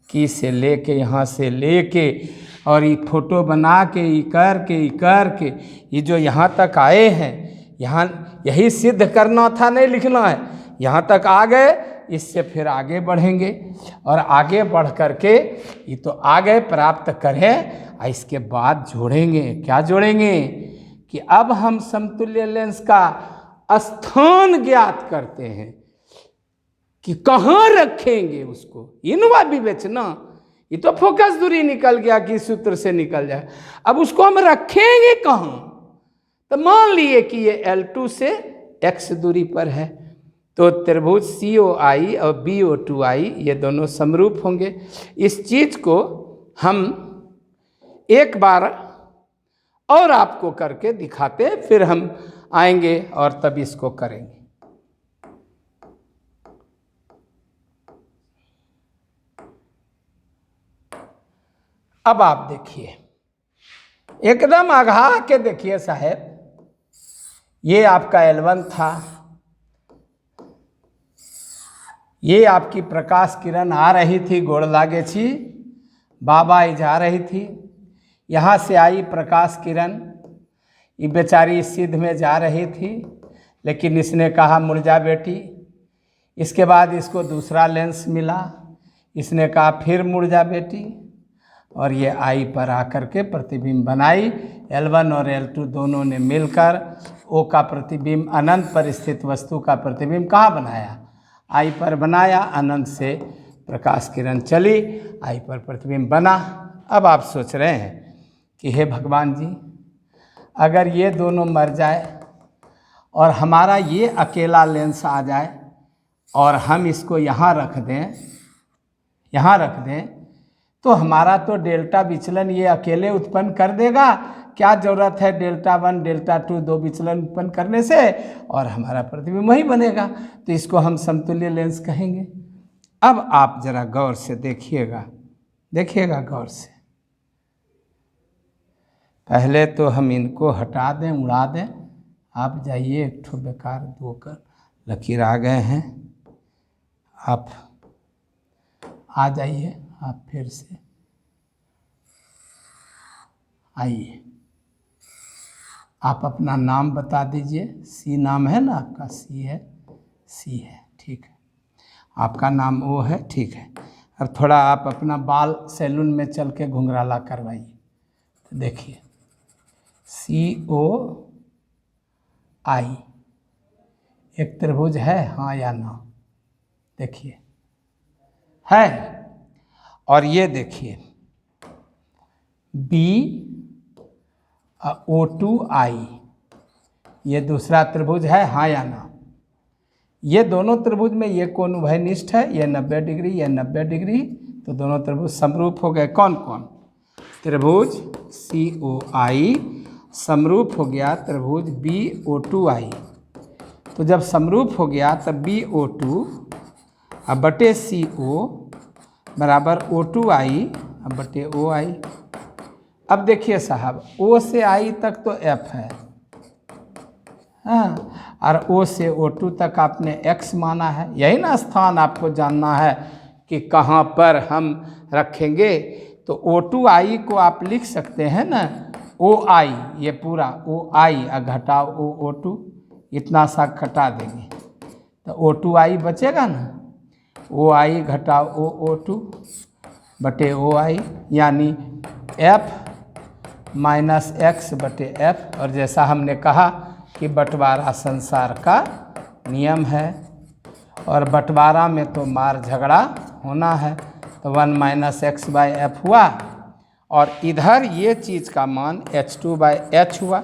कि से लेके यहाँ से लेके और ये फोटो बना के ये करके ये जो यहाँ तक आए हैं, यहाँ यही सिद्ध करना था, नहीं लिखना है। यहाँ तक आ गए, इससे फिर आगे बढ़ेंगे और आगे बढ़ करके ये तो आगे प्राप्त करें, और इसके बाद जोड़ेंगे। क्या जोड़ेंगे कि अब हम समतुल्य लेंस का स्थान ज्ञात करते हैं कि कहाँ रखेंगे उसको, इनवा विवेचना। ये तो फोकस दूरी निकल गया कि सूत्र से निकल जाए, अब उसको हम रखेंगे कहाँ। तो मान लिए कि ये L2 से x दूरी पर है, तो त्रिभुज COI और BO2I ये दोनों समरूप होंगे। इस चीज़ को हम एक बार और आपको करके दिखाते, फिर हम आएंगे और तब इसको करेंगे। अब आप देखिए, एकदम आघा के देखिए साहेब, ये आपका L1 था, ये आपकी प्रकाश किरण आ रही थी, गोड़ लागे छी बाबा जा रही थी, यहाँ से आई प्रकाश किरण, ये बेचारी सिद्ध में जा रही थी, लेकिन इसने कहा मुड़ जा बेटी। इसके बाद इसको दूसरा लेंस मिला, इसने कहा फिर मुड़ जा बेटी, और ये आई पर आकर के प्रतिबिंब बनाई। L1 और L2 दोनों ने मिलकर O का प्रतिबिंब, अनंत पर स्थित वस्तु का प्रतिबिंब कहाँ बनाया, आई पर बनाया। अनंत से प्रकाश किरण चली, आई पर प्रतिबिंब बना। अब आप सोच रहे हैं कि हे भगवान जी, अगर ये दोनों मर जाए और हमारा ये अकेला लेंस आ जाए और हम इसको यहाँ रख दें, तो हमारा तो डेल्टा विचलन ये अकेले उत्पन्न कर देगा। क्या ज़रूरत है डेल्टा 1 डेल्टा 2 दो विचलन उत्पन्न करने से, और हमारा प्रतिबिंब वही बनेगा। तो इसको हम समतुल्य लेंस कहेंगे। अब आप जरा गौर से देखिएगा गौर से। पहले तो हम इनको हटा दें, उड़ा दें, आप जाइए, एक ठो बेकार दो कर लकीर आ गए हैं, आप आ जाइए, आप फिर से आइए। आप अपना नाम बता दीजिए। सी नाम है ना आपका? सी है, सी है, ठीक है। आपका नाम ओ है, ठीक है। अब थोड़ा आप अपना बाल सैलून में चल के घुंघराला करवाइए। तो देखिए COI एक त्रिभुज है, हाँ या ना? देखिए है। और ये देखिए BO2I ये दूसरा त्रिभुज है, हाँ या ना? ये दोनं त्रिभुज में ये कोण उभयनिष्ठ है, ये 90 डिग्री, ये 90 डिग्री, तो दोनों त्रिभुज समरूप हो गए। कौन कौन? त्रिभुज COI समरूप हो गया त्रिभुज BO2I। तो जब समरूप हो गया तब BO2 अब बटे CO बराबर O2I अब बटे OI। अब देखिए साहब, O से I तक तो F है, हाँ, और O से O2 तक आपने X माना है। यही ना स्थान आपको जानना है कि कहाँ पर हम रखेंगे। तो O2I को आप लिख सकते हैं ना OI, ये पूरा OI घटाओ O2, इतना सा घटा देंगे तो O2I बचेगा ना। OI घटाओ O2 बटे OI, यानी F माइनस X बटे F। और जैसा हमने कहा कि बंटवारा संसार का नियम है, और बंटवारा में तो मार झगड़ा होना है। तो 1 माइनस X बाय F हुआ, और इधर ये चीज़ का मान H2/H हुआ।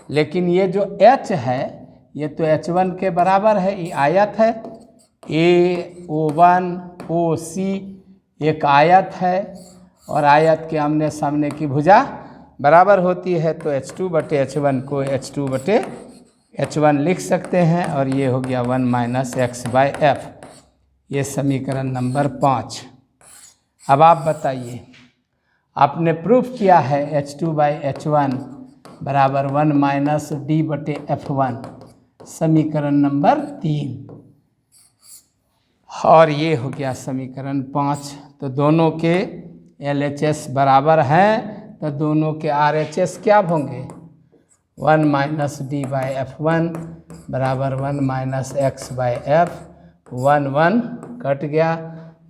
लेकिन ये जो H है ये तो H1 के बराबर है, ये आयत है। AO1 OC एक आयत है, और आयत के आमने सामने की भुजा बराबर होती है। तो H2/H1 को H2/H1 लिख सकते हैं, और ये हो गया 1 माइनस X/F। ये समीकरण नंबर 5। अब आप बताइए, आपने प्रूफ किया है H2/H1 बराबर 1 माइनस D/F1, समीकरण नंबर 3। और ये हो गया समीकरण 5। तो दोनों के LHS बराबर हैं, तो दोनों के RHS क्या होंगे? 1 माइनस D/F1 बराबर 1 माइनस X/F। 1 1 कट गया,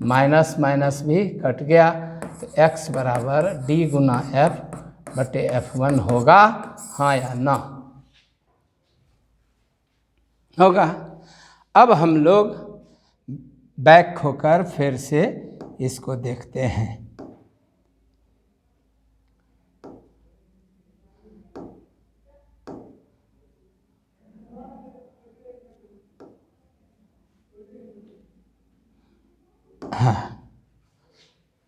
माइनस माइनस भी कट गया, तो X बराबर D गुना F बटे F1 होगा, हाँ या ना? होगा। अब हम लोग बैक होकर फिर से इसको देखते हैं। हाँ,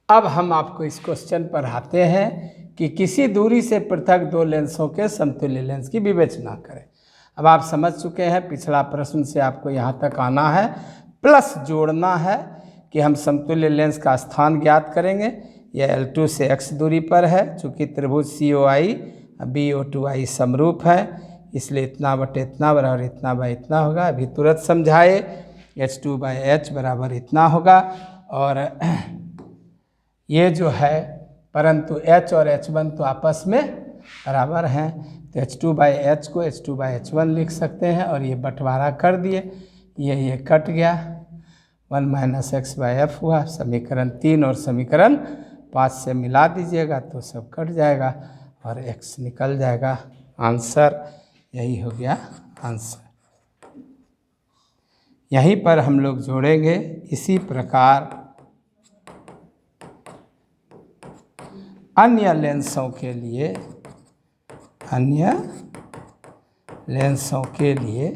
अब हम आपको इस क्वेश्चन पर आते हैं कि किसी दूरी से पृथक दो लेंसों के समतुल्य लेंस की विवेचना करें। अब आप समझ चुके हैं, पिछला प्रश्न से आपको यहाँ तक आना है, प्लस जोड़ना है कि हम समतुल्य लेंस का स्थान ज्ञात करेंगे। यह L2 से X दूरी पर है, चूँकि त्रिभुज COI BO2I समरूप है, इसलिए इतना बटे इतना बराबर इतना बाई इतना होगा। अभी तुरंत समझाए, H2/H बराबर इतना होगा। और ये जो है, परंतु H और H1 तो आपस में बराबर हैं, तो H2/H को H2/H1 लिख सकते हैं। और ये बंटवारा कर दिए, ये कट गया, 1 माइनस X/F हुआ। समीकरण 3 और समीकरण 5 से मिला दीजिएगा तो सब कट जाएगा और X निकल जाएगा। आंसर यही हो गया आंसर। यहीं पर हम लोग जोड़ेंगे। इसी प्रकार अन्य लेंसों के लिए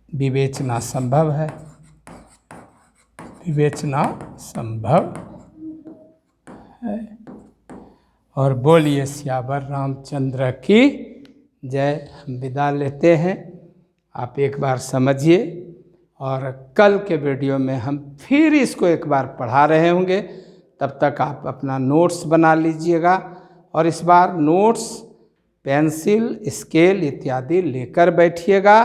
विवेचना संभव है, और बोलिए सियावर रामचंद्र की जय। हम विदा लेते हैं। आप एक बार समझिए, और कल के वीडियो में हम फिर इसको एक बार पढ़ा रहे होंगे। तब तक आप अपना नोट्स बना लीजिएगा, और इस बार नोट्स पेंसिल, स्केल इत्यादि लेकर बैठिएगा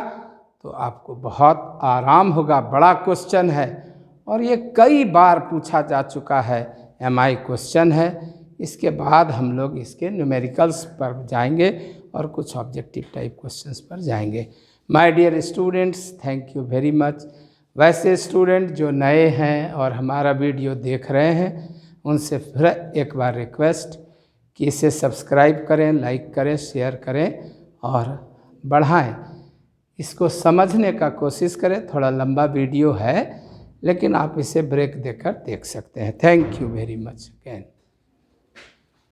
तो आपको बहुत आराम होगा। बड़ा क्वेश्चन है और ये कई बार पूछा जा चुका है, MI क्वेश्चन है। इसके बाद हम लोग इसके न्यूमेरिकल्स पर जाएंगे और कुछ ऑब्जेक्टिव टाइप क्वेश्चंस पर जाएंगे। My dear students, thank you very much. वैसे स्टूडेंट जो नए हैं और हमारा वीडियो देख रहे हैं, उनसे फिर एक बार रिक्वेस्ट कि इसे सब्सक्राइब करें, लाइक करें, शेयर करें और बढ़ाएं। इसको समझने का कोशिश करें। थोड़ा लंबा वीडियो है लेकिन आप इसे ब्रेक देकर देख सकते हैं। Thank you very much again.